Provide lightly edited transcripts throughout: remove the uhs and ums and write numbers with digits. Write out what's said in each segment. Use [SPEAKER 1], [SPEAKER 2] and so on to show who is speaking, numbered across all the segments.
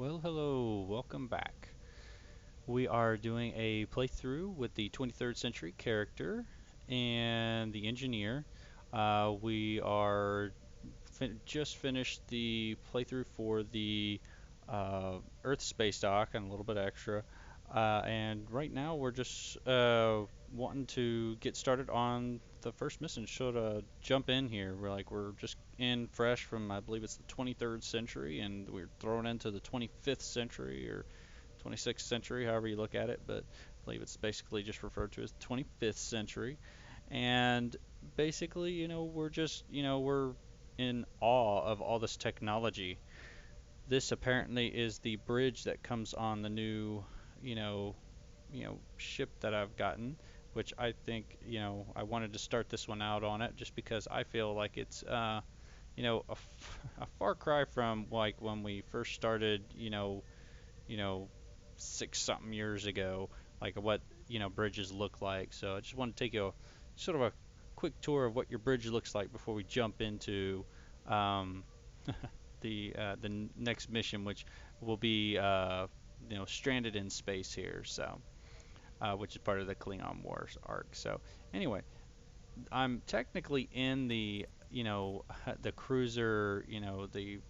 [SPEAKER 1] Well, hello, welcome back. We are doing a playthrough with the 23rd century character and the engineer. We are just finished the playthrough for the Earth space dock and a little bit extra. And right now we're just wanting to get started on the first mission. Should jump in here. We're just in fresh from I believe it's the 23rd century, and we're thrown into the 25th century or 26th century, however you look at it. But I believe it's basically just referred to as the 25th century. And basically, we're in awe of all this technology. This apparently is the bridge that comes on the new, you know, ship that I've gotten, which I think, I wanted to start this one out on it just because I feel like it's, a far cry from like when we first started, you know, six something years ago, like what, bridges look like. So I just want to take you a sort of a quick tour of what your bridge looks like before we jump into um, the next mission, which will be stranded in space here. So which is part of the Klingon Wars arc. So anyway, I'm technically in the the cruiser, the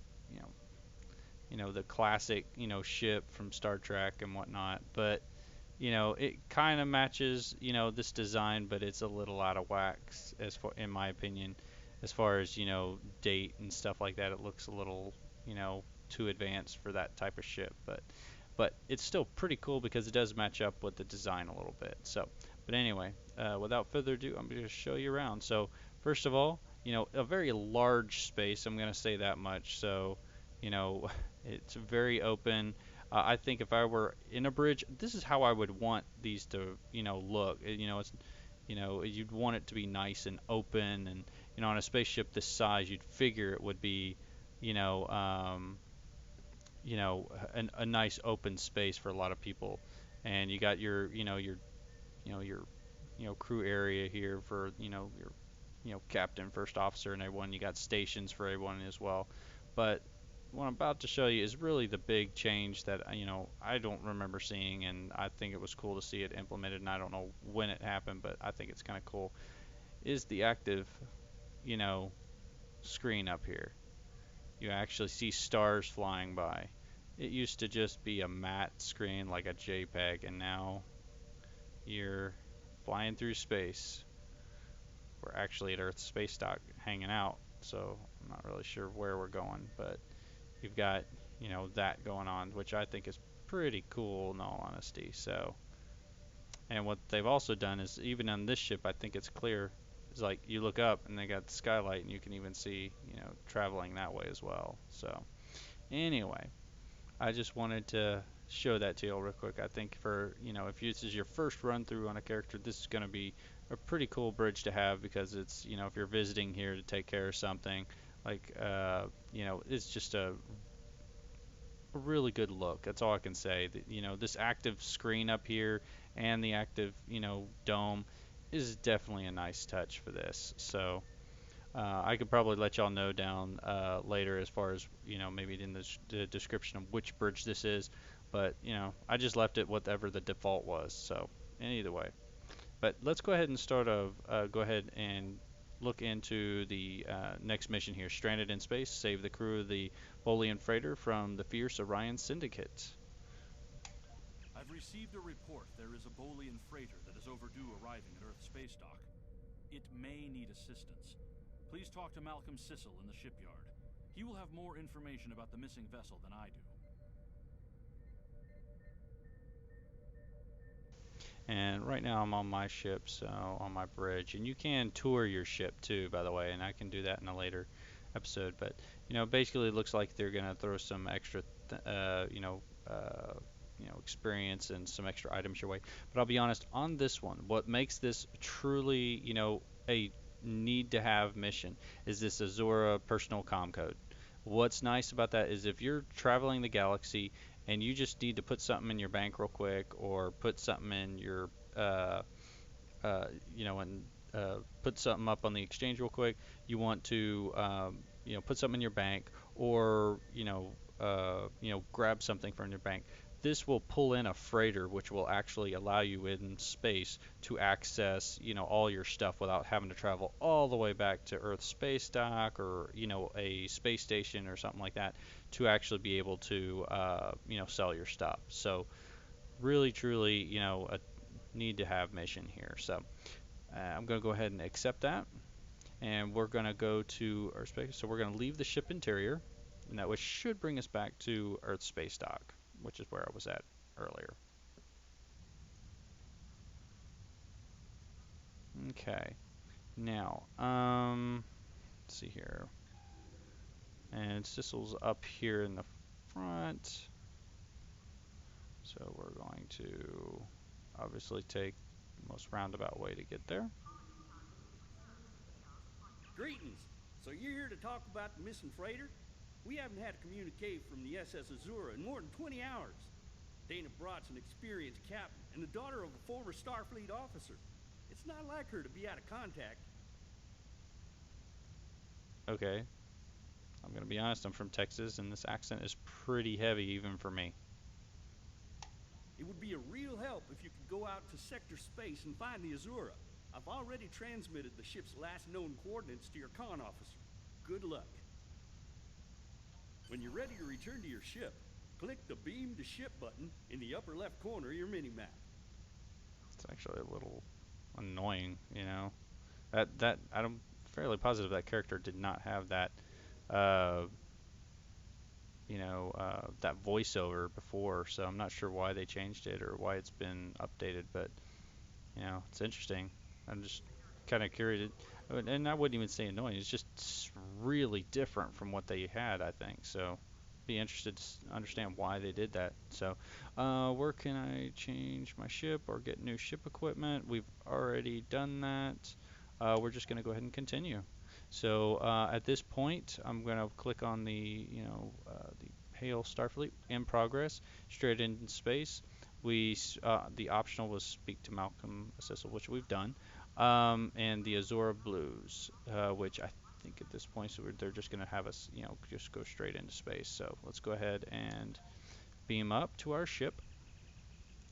[SPEAKER 1] classic ship from Star Trek and whatnot, but it kind of matches this design, but it's a little out of whack as far, in my opinion, as far as date and stuff like that. It looks a little too advanced for that type of ship, but it's still pretty cool because it does match up with the design a little bit. So, but anyway, without further ado, I'm going to show you around. So, first of all, a very large space. I'm going to say that much. So, you know, it's very open. I think if I were in a bridge, this is how I would want these to, look. You'd want it to be nice and open, and on a spaceship this size, you'd figure it would be, you know, um, a nice open space for a lot of people. And you got your, your, crew area here for, your, captain, first officer, and everyone. You got stations for everyone as well. But what I'm about to show you is really the big change that, I don't remember seeing, and I think it was cool to see it implemented, and I don't know when it happened, but I think it's kind of cool, is the active, you know, screen up here. You actually see stars flying by. It used to just be a matte screen like a JPEG, and now you're flying through space. We're actually at Earth space dock hanging out, so I'm not really sure where we're going, but you've got, that going on, which I think is pretty cool in all honesty. So, and what they've also done is even on this ship, I think it's clear. It's like you look up and they got the skylight, and you can even see, traveling that way as well. So, anyway, I just wanted to show that to you real quick. I think for, if this is your first run through on a character, this is going to be a pretty cool bridge to have because it's, if you're visiting here to take care of something, like, it's just a really good look. That's all I can say. This active screen up here and the active, dome is definitely a nice touch for this. So, I could probably let y'all know down later as far as maybe in the description of which bridge this is, but I just left it whatever the default was. So, and either way, but let's go ahead and go ahead and look into the next mission here. Stranded in space, save the crew of the Bolian freighter from the fierce Orion Syndicate.
[SPEAKER 2] I've received a report there is a Bolian freighter that is overdue arriving at Earth space dock. It may need assistance. Please talk to Malcolm Sissel in the shipyard. He will have more information about the missing vessel than I do.
[SPEAKER 1] And right now I'm on my ship, so on my bridge. And you can tour your ship too, by the way, and I can do that in a later episode. But basically, it looks like they're gonna throw some extra, experience and some extra items your way. But I'll be honest, on this one, what makes this truly, a need to have mission is this Azura personal comm code. What's nice about that is if you're traveling the galaxy and you just need to put something in your bank real quick or put something in your uh, and put something up on the exchange real quick. You want to, put something in your bank, or grab something from your bank. This will pull in a freighter, which will actually allow you in space to access, all your stuff without having to travel all the way back to Earth space dock or, a space station or something like that to actually be able to, sell your stuff. So really, truly, a need to have mission here. So I'm going to go ahead and accept that, and we're going to go to Earth space. So we're going to leave the ship interior, and that should bring us back to Earth space dock, which is where I was at earlier. Okay, now let's see here, and Sissel's up here in the front, so we're going to obviously take the most roundabout way to get there.
[SPEAKER 3] Greetings. So you're here to talk about the missing freighter? We haven't had a communique from the SS Azura in more than 20 hours. Dana Brought's an experienced captain and the daughter of a former Starfleet officer. It's not like her to be out of contact.
[SPEAKER 1] Okay, I'm gonna be honest, I'm from Texas, and this accent is pretty heavy even for me.
[SPEAKER 3] It would be a real help if you could go out to sector space and find the Azura. I've already transmitted the ship's last known coordinates to your con officer. Good luck. When you're ready to return to your ship, click the Beam to Ship button in the upper left corner of your mini-map.
[SPEAKER 1] It's actually a little annoying, I'm fairly positive that character did not have that, uh, that voiceover before, so I'm not sure why they changed it or why it's been updated, but it's interesting. I'm just kind of curious, and I wouldn't even say annoying. It's just really different from what they had, I think. So, be interested to understand why they did that. So, where can I change my ship or get new ship equipment? We've already done that. We're just going to go ahead and continue. So, at this point, I'm going to click on the Hail Starfleet in progress, straight into space. The optional was speak to Malcolm Cecil, which we've done, and the Azora Blues, which I think at this point, so they're just going to have us, just go straight into space. So let's go ahead and beam up to our ship,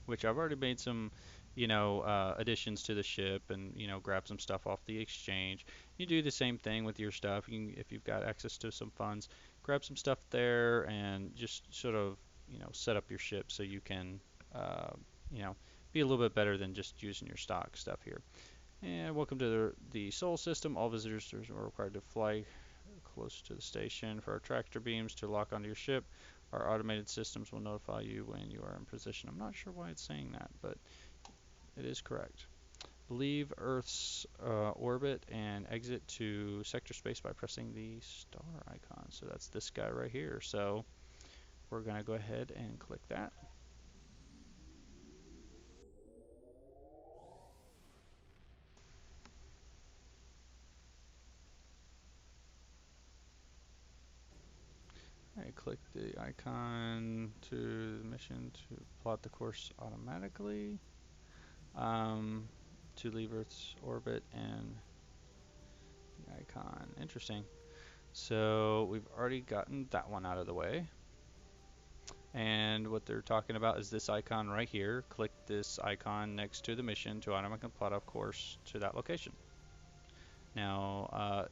[SPEAKER 1] which I've already made some, additions to the ship, and grab some stuff off the exchange. You do the same thing with your stuff. If you've got access to some funds, grab some stuff there and just sort of, set up your ship so you can, uh, you know, be a little bit better than just using your stock stuff here. And welcome to the Sol system. All visitors are required to fly close to the station for our tractor beams to lock onto your ship. Our automated systems will notify you when you are in position. I'm not sure why it's saying that, but it is correct. Leave Earth's orbit and exit to sector space by pressing the star icon. So that's this guy right here. So we're going to go ahead and click that. I click the icon to the mission to plot the course automatically, to leave Earth's orbit, and the icon. Interesting. So we've already gotten that one out of the way. And what they're talking about is this icon right here. Click this icon next to the mission to automatically plot a course to that location. Now,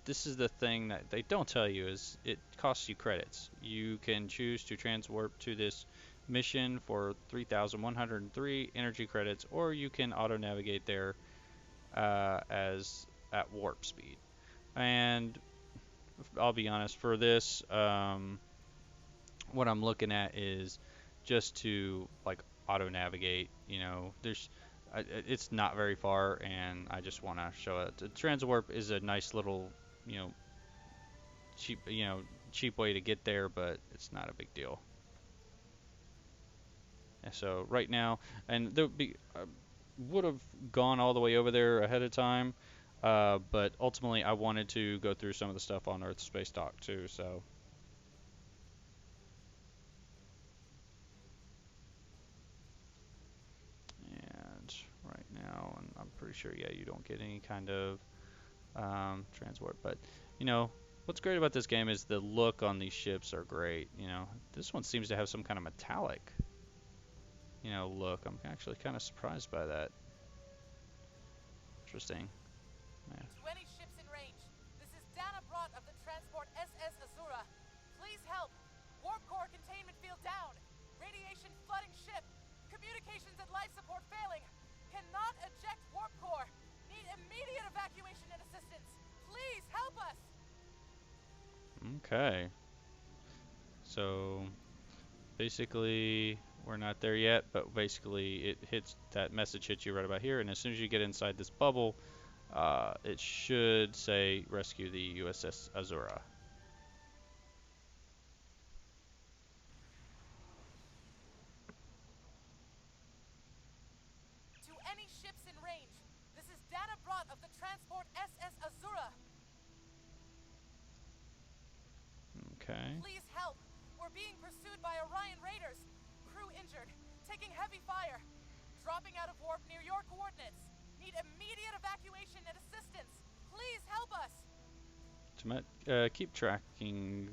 [SPEAKER 1] this is the thing that they don't tell you, is it costs you credits. You can choose to transwarp to this mission for 3,103 energy credits, or you can auto navigate there as at warp speed. And I'll be honest, for this, what I'm looking at is just to like auto navigate. It's not very far, and I just want to show it. The transwarp is a nice little, you know, cheap, cheap way to get there, but it's not a big deal. And so right now, and there would have gone all the way over there ahead of time, but ultimately I wanted to go through some of the stuff on Earth Space Dock too. So and right now, and I'm pretty sure, yeah, you don't get any kind of transport, but you know, What's great about this game is the look on these ships are great. You know, this one seems to have some kind of metallic, you know, look. I'm actually kind of surprised by that. Interesting. Yeah.
[SPEAKER 4] To any ships in range, this is Dana Brott of the transport SS Azura. Please help. Warp core containment field down. Radiation flooding ship. Communications and life support failing. Cannot eject warp core. Need immediate evacuation and assistance. Please help us.
[SPEAKER 1] Okay. So basically we're not there yet, but basically that message hits you right about here, and as soon as you get inside this bubble, it should say rescue the USS Azura.
[SPEAKER 4] To any ships in range, this is Dana Brott of the transport SS Azura.
[SPEAKER 1] Okay.
[SPEAKER 4] Please help. We're being pursued by Orion raiders. Crew injured. Taking heavy fire. Dropping out of warp near your coordinates. Need immediate evacuation and assistance. Please help us.
[SPEAKER 1] Keep tracking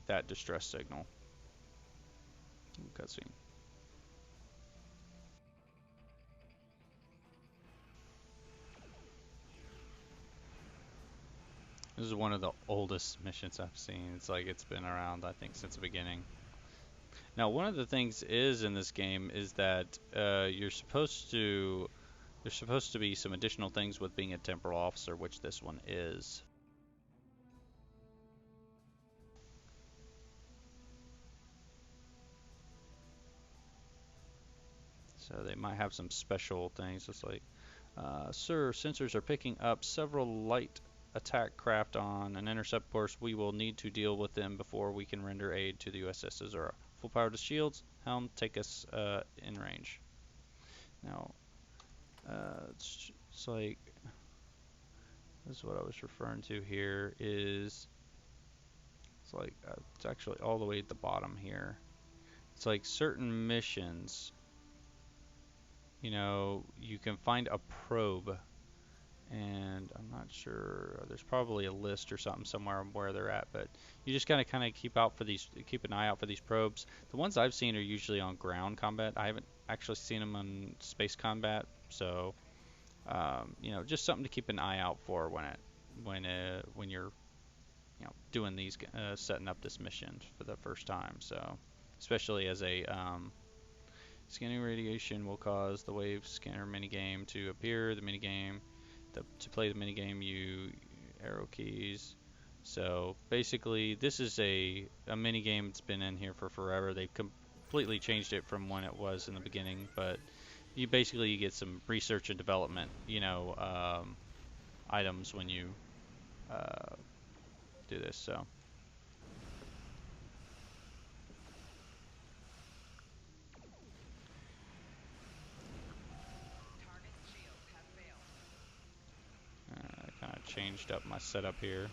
[SPEAKER 1] that distress signal. Cutscene. This is one of the oldest missions I've seen. It's like it's been around, I think, since the beginning. Now, one of the things is in this game is that there's supposed to be some additional things with being a temporal officer, which this one is. So they might have some special things. It's like, sir, sensors are picking up several light attack craft on an intercept course. We will need to deal with them before we can render aid to the USS Azura. Full power to shields. Helm, take us in range. Now, it's like, this is what I was referring to here, is it's like, it's actually all the way at the bottom here. It's like certain missions, you know, you can find a probe, and I'm not sure, there's probably a list or something somewhere where they're at, but you just gotta kind of keep an eye out for these probes. The ones I've seen are usually on ground combat. I haven't actually seen them on space combat, so you know, just something to keep an eye out for when you're, you know, doing these, setting up this mission for the first time. So, especially as a scanning radiation will cause the wave scanner minigame to appear. The minigame, to play the minigame, you arrow keys. So basically, this is a minigame that's been in here for forever. They've completely changed it from when it was in the beginning, but you get some research and development, you know, items when you do this. So. I kind of changed up my setup here.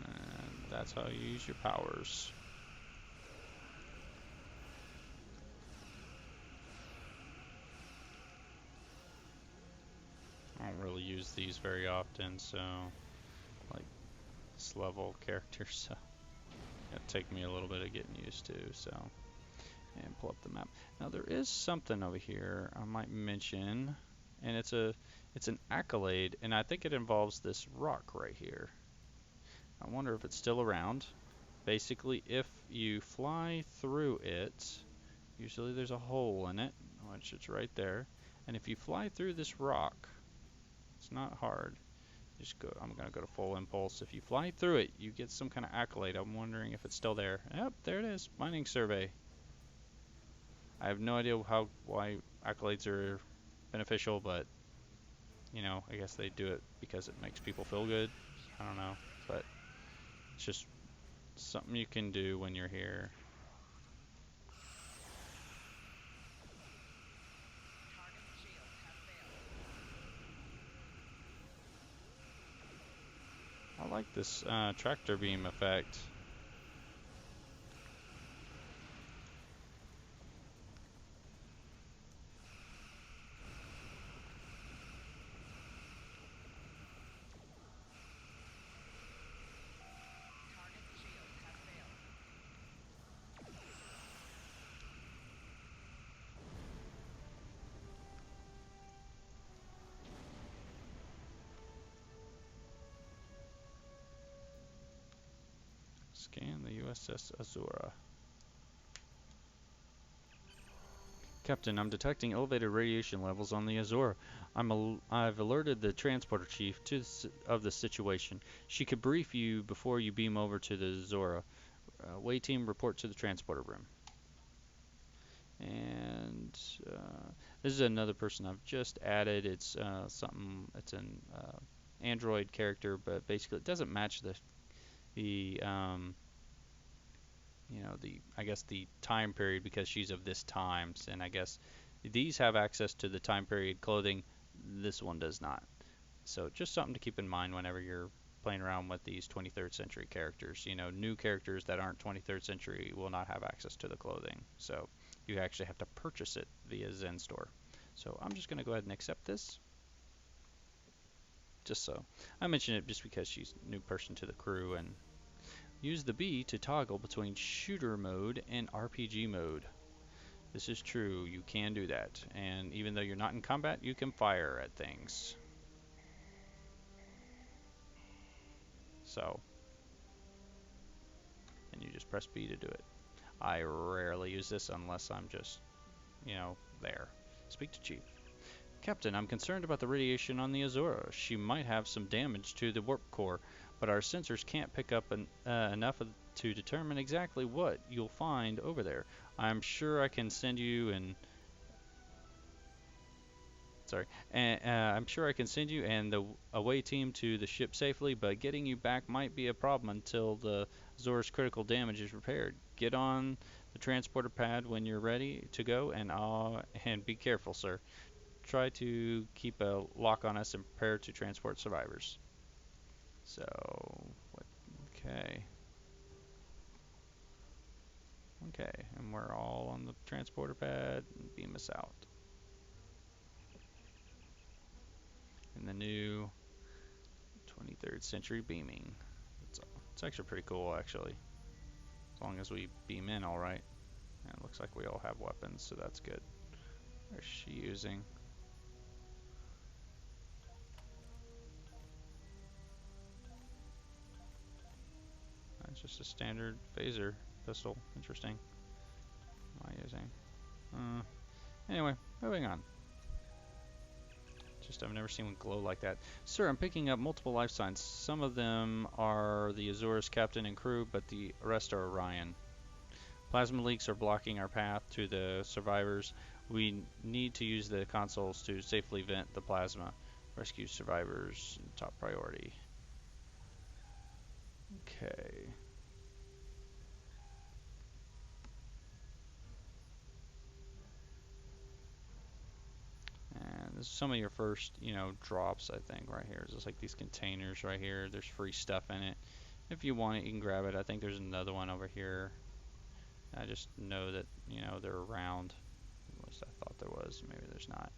[SPEAKER 1] And that's how you use your powers. I don't really use these very often, so like this level character, so it'll take me a little bit of getting used to. So, and pull up the map. Now there is something over here I might mention, and it's an accolade, and I think it involves this rock right here. I wonder if it's still around. Basically, if you fly through it, usually there's a hole in it, which it's right there, and if you fly through this rock, it's not hard. Just go. I'm gonna go to full impulse. If you fly through it, you get some kind of accolade. I'm wondering if it's still there. Yep, there it is. Mining survey. I have no idea why accolades are beneficial, but you know, I guess they do it because it makes people feel good. I don't know, but it's just something you can do when you're here. I like this tractor beam effect. Scan the USS Azura. Captain, I'm detecting elevated radiation levels on the Azura. I've alerted the transporter chief of the situation. She could brief you before you beam over to the Azura. Way team, report to the transporter room. And this is another person I've just added. It's it's an Android character, but basically it doesn't match the I guess the time period because she's of this times, and I guess these have access to the time period clothing. This one does not. So just something to keep in mind whenever you're playing around with these 23rd century characters. New characters that aren't 23rd century will not have access to the clothing. So you actually have to purchase it via Zen Store. So I'm just going to go ahead and accept this. Just so. I mention it just because she's a new person to the crew, and use the B to toggle between shooter mode and RPG mode. This is true, you can do that. And even though you're not in combat, you can fire at things. So, and you just press B to do it. I rarely use this unless I'm just, there. Speak to Chief. Captain, I'm concerned about the radiation on the Azura. She might have some damage to the warp core, but our sensors can't pick up enough to determine exactly what you'll find over there. I'm sure I can send you I'm sure I can send you and the away team to the ship safely, but getting you back might be a problem until the Azura's critical damage is repaired. Get on the transporter pad when you're ready to go, and be careful, sir. Try to keep a lock on us and prepare to transport survivors. So, okay. Okay, and we're all on the transporter pad. Beam us out. In the new 23rd century beaming. It's actually pretty cool, actually. As long as we beam in all right. And it looks like we all have weapons, so that's good. Where's she using? It's just a standard phaser pistol. Interesting. What am I using? Anyway, moving on. Just I've never seen one glow like that. Sir, I'm picking up multiple life signs. Some of them are the Azura's captain and crew, but the rest are Orion. Plasma leaks are blocking our path to the survivors. We need to use the consoles to safely vent the plasma. Rescue survivors, top priority. Okay. And this is some of your first, drops, I think, right here. It's just like these containers right here. There's free stuff in it. If you want it, you can grab it. I think there's another one over here. I just know that, they're around. At least I thought there was. Maybe there's not.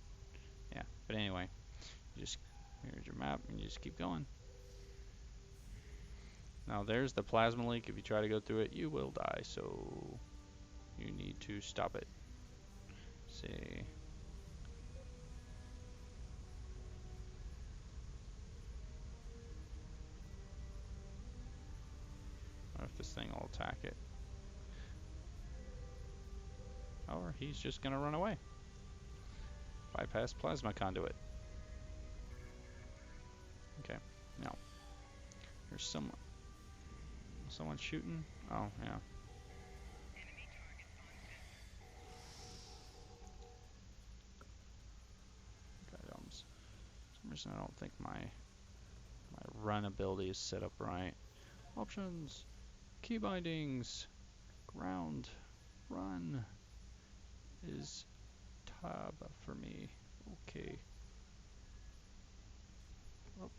[SPEAKER 1] Yeah, but anyway, here's your map, and you just keep going. Now there's the plasma leak. If you try to go through it, you will die. So you need to stop it. Let's see. I wonder if this thing will attack it. Or he's just gonna run away. Bypass plasma conduit. Okay, now there's someone shooting. Oh yeah. Items. For some reason I don't think my run ability is set up right. Options, key bindings, ground, run is tab for me. Okay. Oh,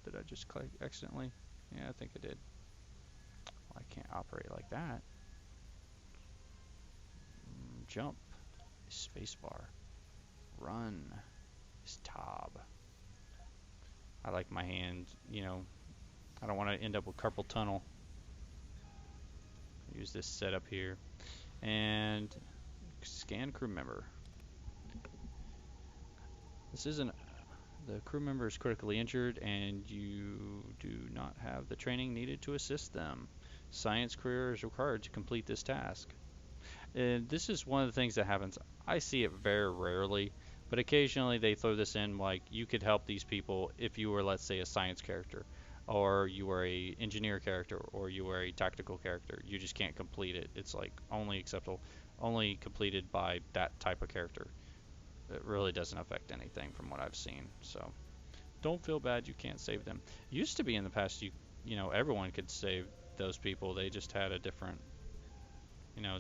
[SPEAKER 1] did I just click accidentally? Yeah, I think I did. Well, I can't operate like that. Jump is spacebar. Run is tab. I like my hand, I don't want to end up with carpal tunnel. Use this setup here. And scan crew member. This isn't. The crew member is critically injured and you do not have the training needed to assist them. Science career is required to complete this task. And this is one of the things that happens. I see it very rarely, but occasionally they throw this in like you could help these people if you were, let's say, a science character, or you were a engineer character, or you were a tactical character. You just can't complete it. It's like only acceptable, only completed by that type of character. It really doesn't affect anything from what I've seen. So don't feel bad you can't save them. Used to be in the past you know everyone could save those people. They just had a different,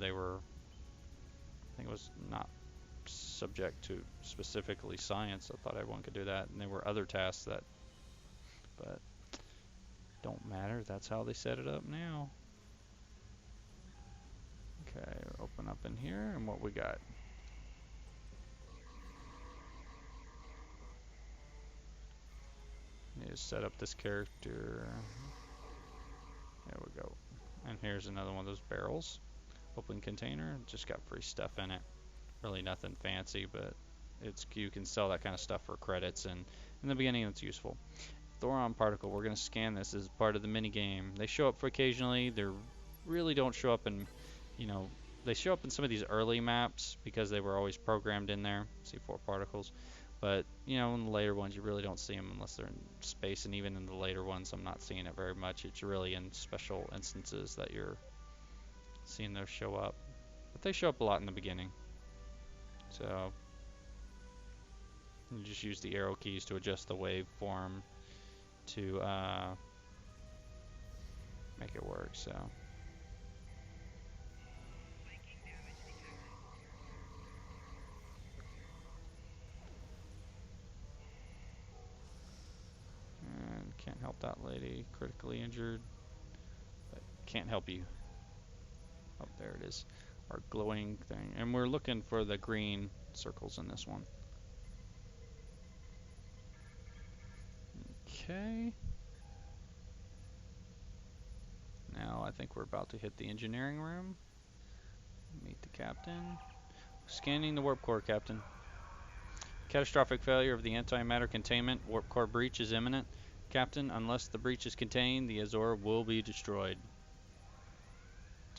[SPEAKER 1] they were, I think it was not subject to specifically science. I thought everyone could do that, and there were other tasks that, but don't matter. That's how they set it up now. Okay, open up in here, and what we got? Need to set up this character. There we go. And here's another one of those barrels. Open container. Just got free stuff in it. Really nothing fancy, but you can sell that kind of stuff for credits, and in the beginning it's useful. Thoron particle. We're going to scan this as part of the mini game. They show up for occasionally. They really don't show up in, they show up in some of these early maps because they were always programmed in there. C4 particles. But, in the later ones, you really don't see them unless they're in space, and even in the later ones, I'm not seeing it very much. It's really in special instances that you're seeing those show up. But they show up a lot in the beginning. So, you just use the arrow keys to adjust the waveform to make it work, so. And can't help that lady, critically injured, but can't help you. Oh, there it is, our glowing thing. And we're looking for the green circles in this one. Okay. Now I think we're about to hit the engineering room. Meet the captain. Scanning the warp core, Captain. Catastrophic failure of the antimatter containment. Warp core breach is imminent. Captain, unless the breach is contained, the Azora will be destroyed.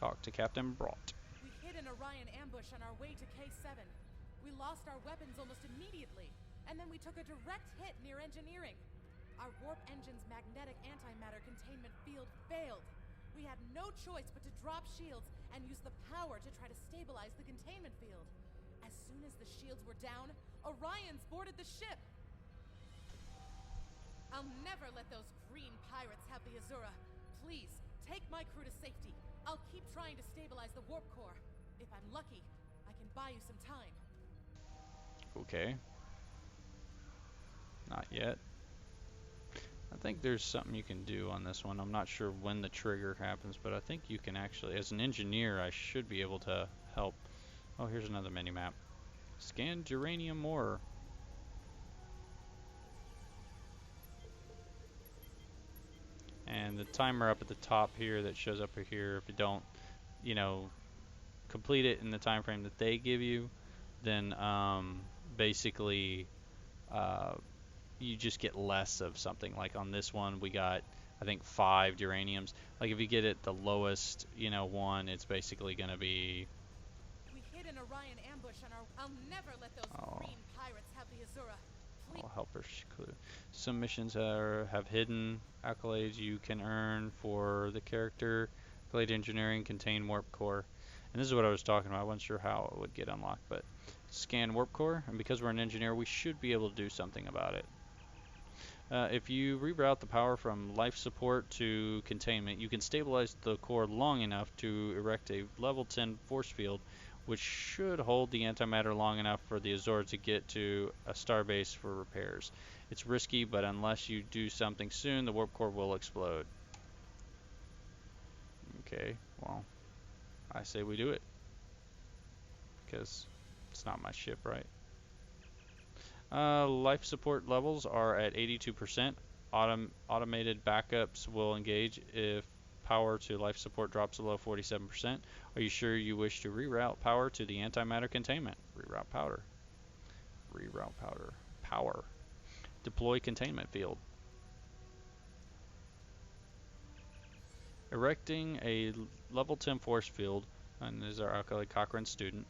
[SPEAKER 1] Talk to Captain Brault.
[SPEAKER 4] We hit an Orion ambush on our way to K7. We lost our weapons almost immediately, and then we took a direct hit near engineering. Our warp engine's magnetic antimatter containment field failed. We had no choice but to drop shields and use the power to try to stabilize the containment field. As soon as the shields were down, Orions boarded the ship. I'll never let those green pirates have the Azura. Please, take my crew to safety. I'll keep trying to stabilize the warp core. If I'm lucky, I can buy you some time.
[SPEAKER 1] Okay. Not yet. I think there's something you can do on this one. I'm not sure when the trigger happens, but I think you can actually, as an engineer, I should be able to help. Oh, here's another mini-map. Scan geranium ore. And the timer up at the top here that shows up here, if you don't, complete it in the time frame that they give you, then basically you just get less of something. Like on this one, we got, I think, 5 geraniums. Like if you get it the lowest, one, it's basically going to be.
[SPEAKER 4] We hit an Orion ambush on our. I'll never let those green pirates have the Azura.
[SPEAKER 1] I'll help her. Some missions have hidden accolades you can earn for the character. Accolade engineering contain warp core. And this is what I was talking about. I wasn't sure how it would get unlocked, but scan warp core, and because we're an engineer, we should be able to do something about it. If you reroute the power from life support to containment, you can stabilize the core long enough to erect a level 10 force field, which should hold the antimatter long enough for the Azora to get to a starbase for repairs. It's risky, but unless you do something soon, the warp core will explode. Okay, well, I say we do it. Because it's not my ship, right? Life support levels are at 82%. Automated backups will engage if power to life support drops below 47%. Are you sure you wish to reroute power to the antimatter containment? Reroute powder. Reroute powder. Power. Deploy containment field. Erecting a level 10 force field, and this is our Alkali Cochrane student.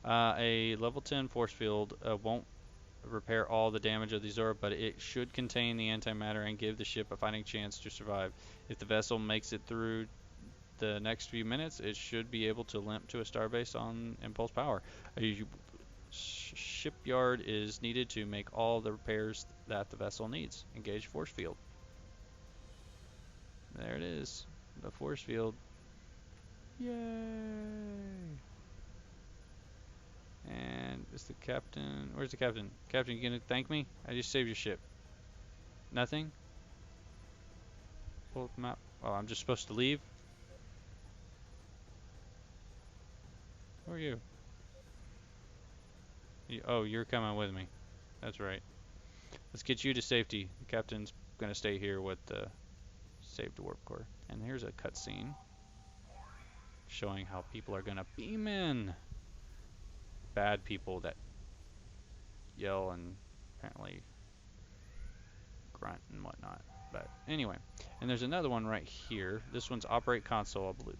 [SPEAKER 1] A level 10 force field won't repair all the damage of the Zora, but it should contain the antimatter and give the ship a fighting chance to survive. If the vessel makes it through the next few minutes, it should be able to limp to a starbase on impulse power. A shipyard is needed to make all the repairs that the vessel needs. Engage force field. There it is. The force field. Yay! And is the captain... Where's the captain? Captain, you gonna thank me? I just saved your ship. Nothing? Pull up the map. Oh, I'm just supposed to leave? Who are you? Oh, you're coming with me. That's right. Let's get you to safety. The captain's gonna stay here with the saved warp core. And here's a cutscene showing how people are gonna beam in. Bad people that yell and apparently grunt and whatnot. But anyway, and there's another one right here. This one's operate console, I believe.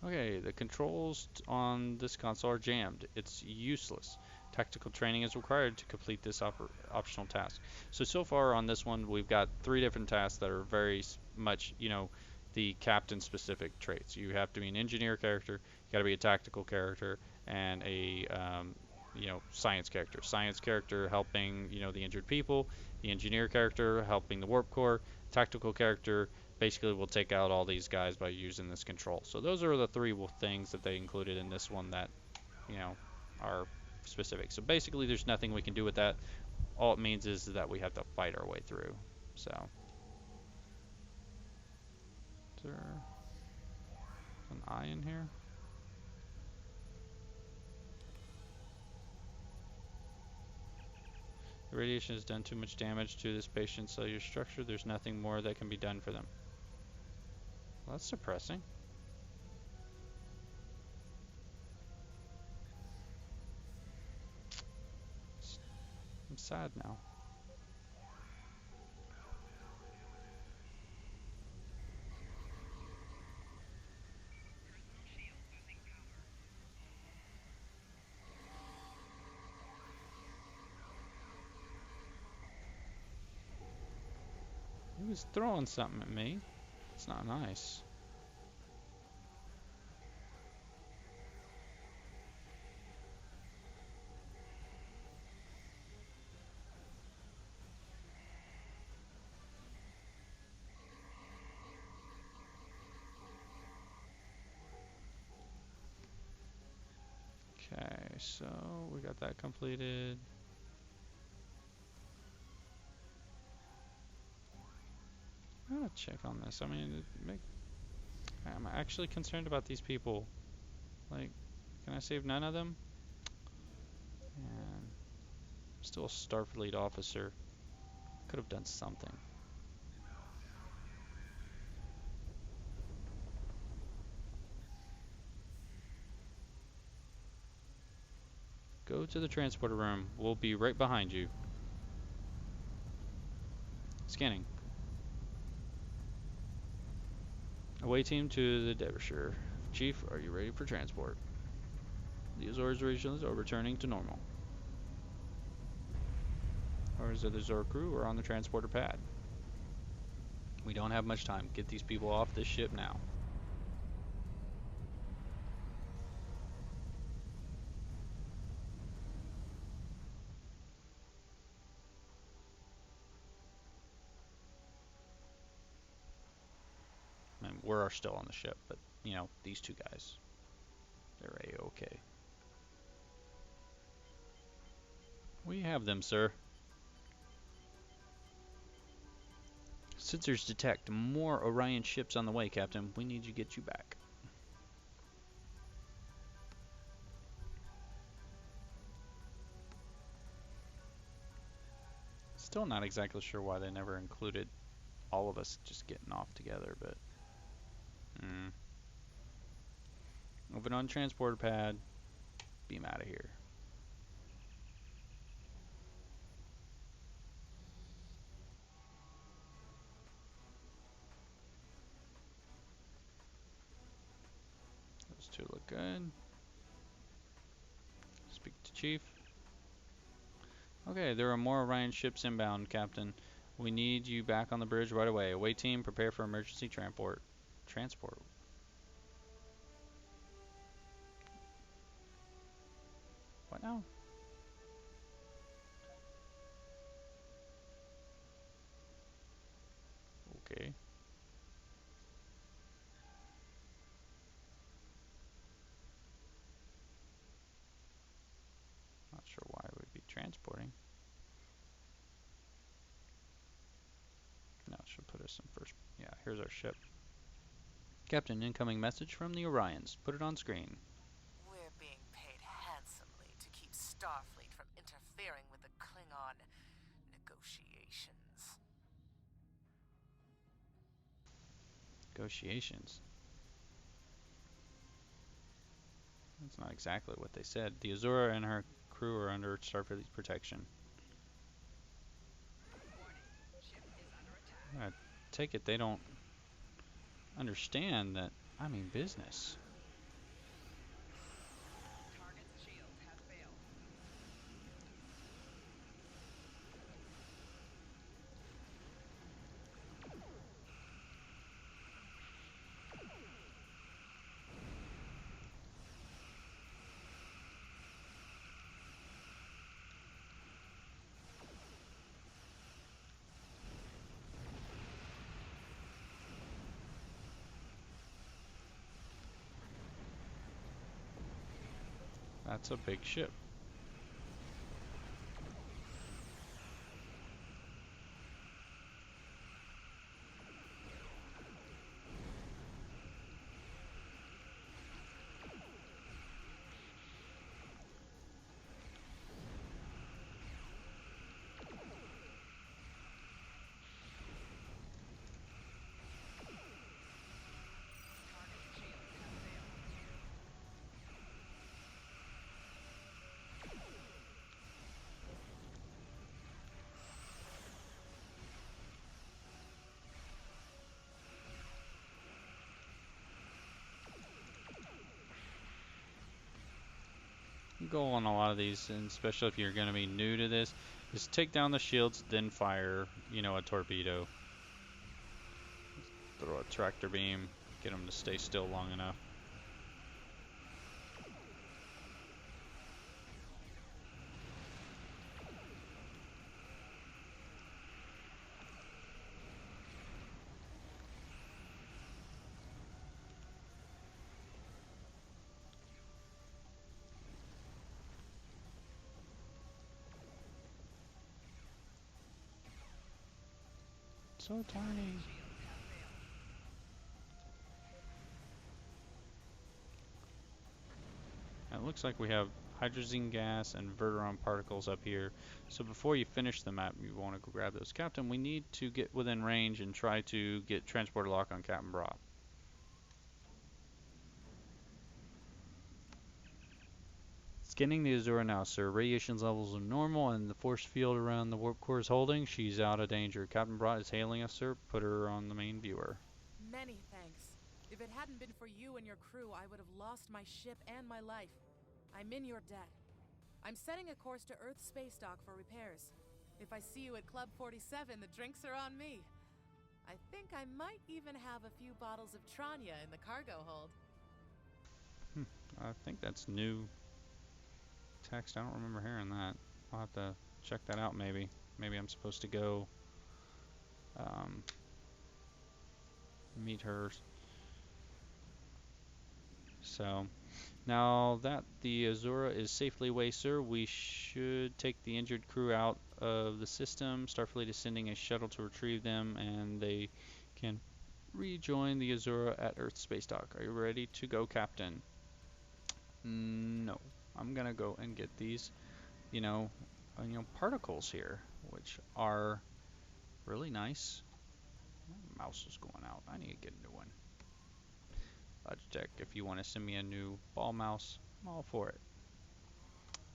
[SPEAKER 1] Okay, the controls on this console are jammed. It's useless. Tactical training is required to complete this optional task. So far on this one, we've got 3 different tasks that are very much, you know, the captain specific traits. You have to be an engineer character, you got to be a tactical character, and a you know, science character. Science character helping, you know, the injured people, the engineer character helping the warp core, tactical character basically will take out all these guys by using this control. So those are the 3 things that they included in this one that, you know, are specific. So basically there's nothing we can do with that. All it means is that we have to fight our way through. So is there an eye in here? The radiation has done too much damage to this patient's cellular structure. There's nothing more that can be done for them. Well, that's depressing. I'm sad now. He was throwing something at me. It's not nice. Okay, so we got that completed. I'm gonna check on this. I mean, I'm actually concerned about these people. Like, can I save none of them? And I'm still a Starfleet officer. Could have done something. Go to the transporter room. We'll be right behind you. Scanning. Away team to the Derbyshire. Chief, are you ready for transport? The Azores regions are returning to normal. Members of the Azore crew are on the transporter pad. We don't have much time. Get these people off this ship now. I mean, we're still on the ship, but, you know, these 2 guys, they're A-okay. We have them, sir. Sensors detect more Orion ships on the way, Captain. We need to get you back. Still not exactly sure why they never included all of us just getting off together, but... Moving on transporter pad. Beam out of here. two look good. Speak to Chief. Okay, there are more Orion ships inbound, Captain. We need you back on the bridge right away. Away team, prepare for emergency transport. Transport. What now? Okay. Not sure why we'd be transporting. No, it should put us in first. Yeah, here's our ship. Captain, incoming message from the Orions. Put it on screen.
[SPEAKER 4] We're being paid handsomely to keep Starfleet from interfering with the Klingon negotiations.
[SPEAKER 1] Negotiations. That's not exactly what they said. The Azura and her crew are under Starfleet's protection. I take it they don't understand that I mean business. That's a big ship. Goal on a lot of these, and especially if you're going to be new to this, is take down the shields, then fire, a torpedo. Throw a tractor beam, get them to stay still long enough. So tiny. It looks like we have hydrogen gas and verteron particles up here. So before you finish the map, you want to go grab those. Captain, we need to get within range and try to get transporter lock on Captain Brock. Scanning the Azura now, sir. Radiation levels are normal and the force field around the warp core is holding. She's out of danger. Captain Brock is hailing us, sir. Put her on the main viewer.
[SPEAKER 4] Many thanks. If it hadn't been for you and your crew, I would have lost my ship and my life. I'm in your debt. I'm setting a course to Earth's space dock for repairs. If I see you at Club 47, the drinks are on me. I think I might even have a few bottles of Tranya in the cargo hold.
[SPEAKER 1] I think that's new text. I don't remember hearing that. I'll have to check that out maybe. Maybe I'm supposed to go meet her. So, now that the Azura is safely away, sir, we should take the injured crew out of the system. Starfleet is sending a shuttle to retrieve them, and they can rejoin the Azura at Earth Space Dock. Are you ready to go, Captain? No. I'm gonna go and get these, particles here, which are really nice. My mouse is going out. I need to get a new one. Logitech, if you want to send me a new ball mouse, I'm all for it.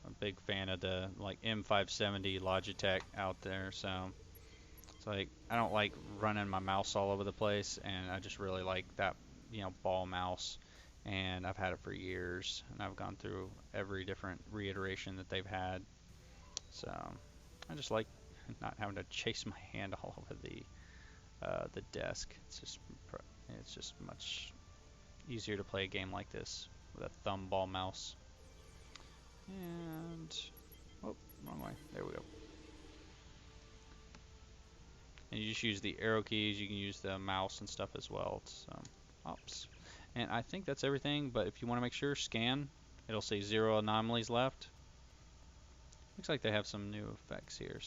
[SPEAKER 1] I'm a big fan of the M570 Logitech out there, so it's like I don't like running my mouse all over the place, and I just really like that ball mouse. and I've had it for years, and I've gone through every different reiteration that they've had. So I just like not having to chase my hand all over the desk. It's just much easier to play a game like this with a thumb ball mouse. And oh, wrong way. There we go. And you just use the arrow keys. You can use the mouse and stuff as well. So, oops. And I think that's everything. But if you want to make sure, scan. It'll say 0 anomalies left. Looks like they have some new effects here.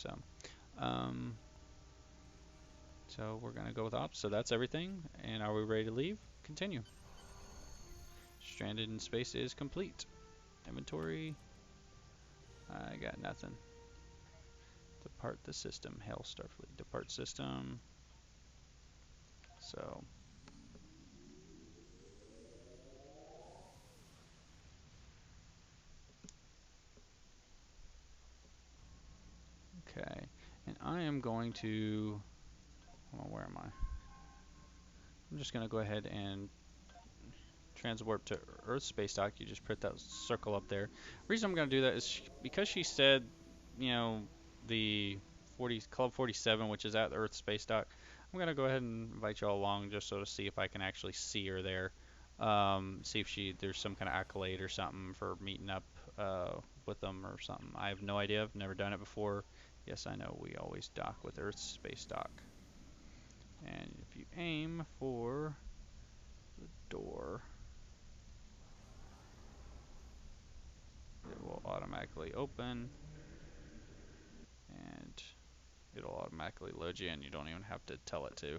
[SPEAKER 1] Um, so we're gonna go with ops. So that's everything. And are we ready to leave? Continue. Stranded in space is complete. Inventory. I got nothing. Depart the system. Hail Starfleet. Depart system. So. Okay. And I am going to. Hold on, where am I? I'm just going to go ahead and transwarp to Earth space dock. You just put that circle up there. The reason I'm going to do that is because she said, you know, the Club 47, which is at the Earth space dock. I'm going to go ahead and invite y'all along just so to see if I can actually see her there. See if there's some kind of accolade or something for meeting up with them or something. I have no idea. I've never done it before. Yes, I know we always dock with Earth space dock. And if you aim for the door, it will automatically open and it'll automatically load you in. You don't even have to tell it to.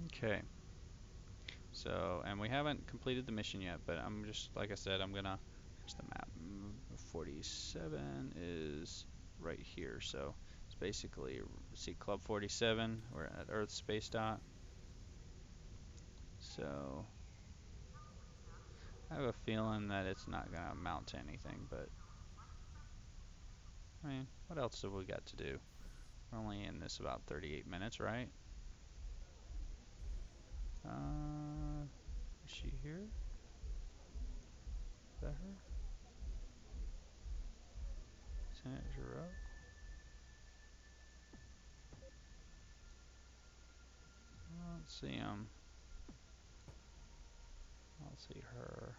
[SPEAKER 1] Okay. So, and we haven't completed the mission yet, but I'm just, like I said, I'm gonna, here's the map. 47 is right here. So it's basically, see Club 47, we're at Earth Space Dot. So I have a feeling that it's not gonna amount to anything, but I mean, what else have we got to do? We're only in this about 38 minutes, right? Is she here? Is that her? Lieutenant Giroux? I don't see him. I don't see her.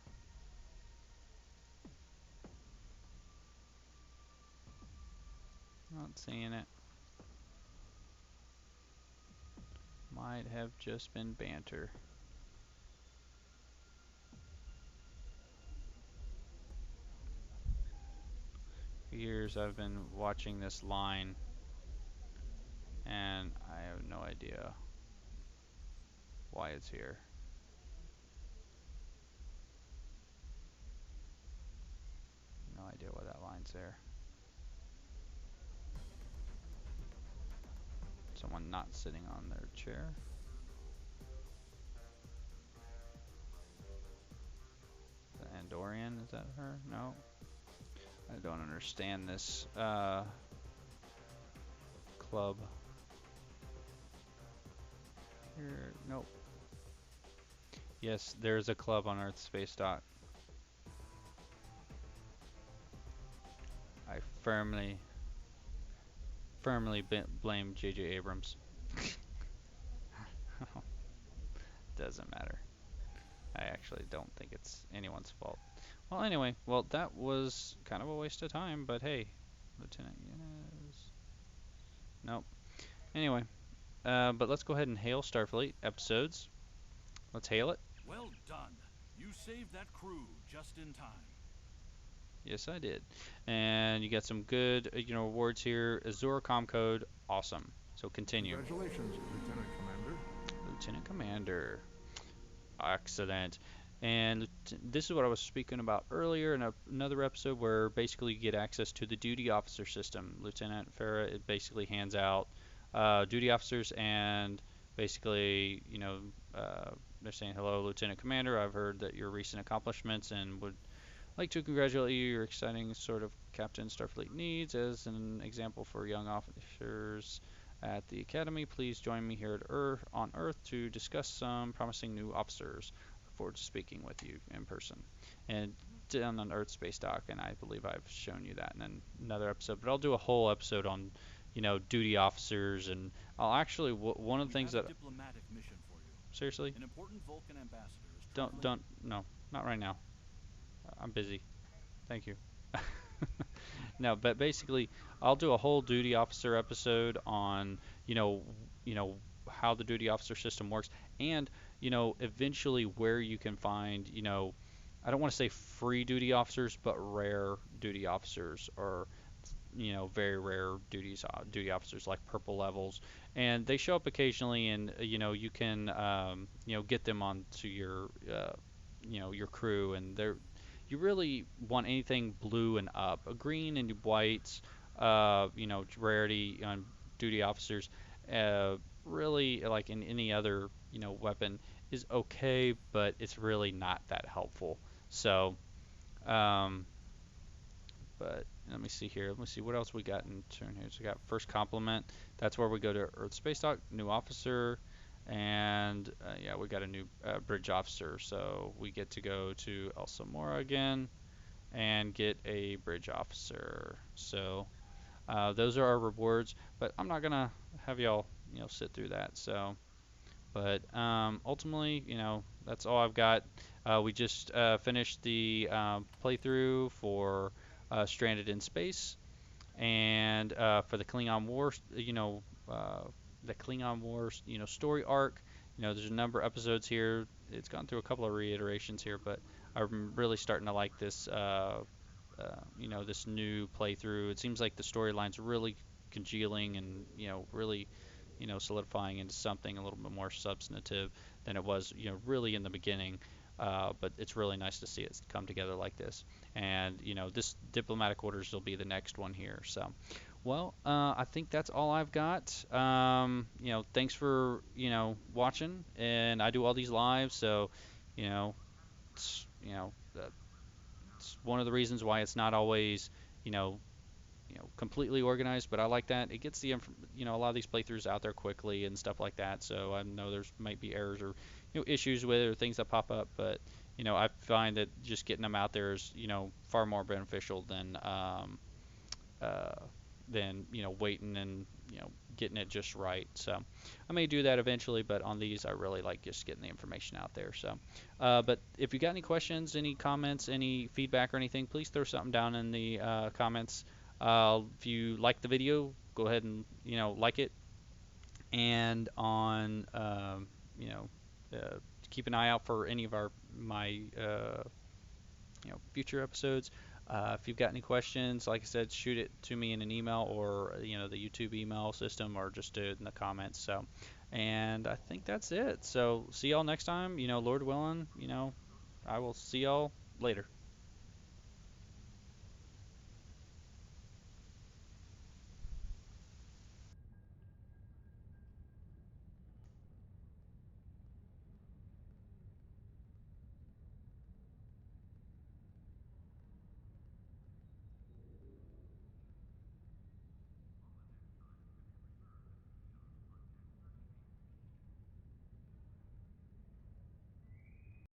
[SPEAKER 1] Not seeing it. Might have just been banter. For years I've been watching this line and I have no idea why it's here. No idea why that line's there. Someone not sitting on their chair. The Andorian, is that her? No. I don't understand this club. Here, nope. Yes, there's a club on Earth Space Dot. I firmly blame J.J. Abrams. Doesn't matter. I actually don't think it's anyone's fault. Well, anyway, well, that was kind of a waste of time, but hey, Lieutenant Yanez. Nope. Anyway, but let's go ahead and hail Starfleet episodes. Let's hail it.
[SPEAKER 2] Well done. You saved that crew just in time.
[SPEAKER 1] Yes, I did. And you got some good, rewards here. Azura com code, awesome. So continue.
[SPEAKER 5] Congratulations, Lieutenant Commander.
[SPEAKER 1] Lieutenant Commander. Excellent. And this is what I was speaking about earlier in another episode where basically you get access to the duty officer system. Lieutenant Farah, it basically hands out duty officers and basically, they're saying, hello, Lieutenant Commander, I've heard that your recent accomplishments and would like to congratulate you. Your exciting sort of Captain Starfleet needs as an example for young officers at the Academy. Please join me here at on Earth to discuss some promising new officers. Look forward to speaking with you in person. And down on Earth Space Dock, and I believe I've shown you that in another episode. But I'll do a whole episode on, duty officers, and I'll actually one of the
[SPEAKER 2] We
[SPEAKER 1] things
[SPEAKER 2] have
[SPEAKER 1] that
[SPEAKER 2] a diplomatic mission for you.
[SPEAKER 1] seriously,
[SPEAKER 2] An important Vulcan ambassador is
[SPEAKER 1] don't no, not right now. I'm busy. Thank you. No, but basically, I'll do a whole duty officer episode on, how the duty officer system works, and, eventually where you can find, I don't want to say free duty officers, but rare duty officers, or, very rare duty officers like purple levels, and they show up occasionally, and, you can, get them onto your crew, and they're you really want anything blue and up. A green and whites, rarity on duty officers, really like in any other, weapon is okay, but it's really not that helpful. So, um, but let me see here. Let me see what else we got in turn here. So we got first compliment. That's where we go to Earth Space Dock, new officer, and yeah, we got a new bridge officer. So we get to go to El Samora again and get a bridge officer. So those are our rewards, but I'm not gonna have y'all sit through that. So, but ultimately, that's all I've got. We just finished the playthrough for Stranded in Space, and for the Klingon Wars, story arc. There's a number of episodes here. It's gone through a couple of reiterations here, but I'm really starting to like this, this new playthrough. It seems like the storyline's really congealing and, really, solidifying into something a little bit more substantive than it was, really in the beginning. But it's really nice to see it come together like this. And, this diplomatic orders will be the next one here. So, well, I think that's all I've got. Thanks for, watching. And I do all these live, so, you know, it's, it's one of the reasons why it's not always, you know, completely organized, but I like that. It gets a lot of these playthroughs out there quickly and stuff like that. So I know there's might be errors or, issues with it or things that pop up, but, I find that just getting them out there is, far more beneficial uh, than, waiting and, getting it just right. So I may do that eventually, but on these, I really like just getting the information out there. So, but if you got any questions, any comments, any feedback or anything, please throw something down in the comments. If you like the video, go ahead and like it, and on keep an eye out for any of my future episodes. If you've got any questions, like I said, shoot it to me in an email or the YouTube email system, or just do it in the comments. So, and I think that's it. So see y'all next time. Lord willing, I will see y'all later.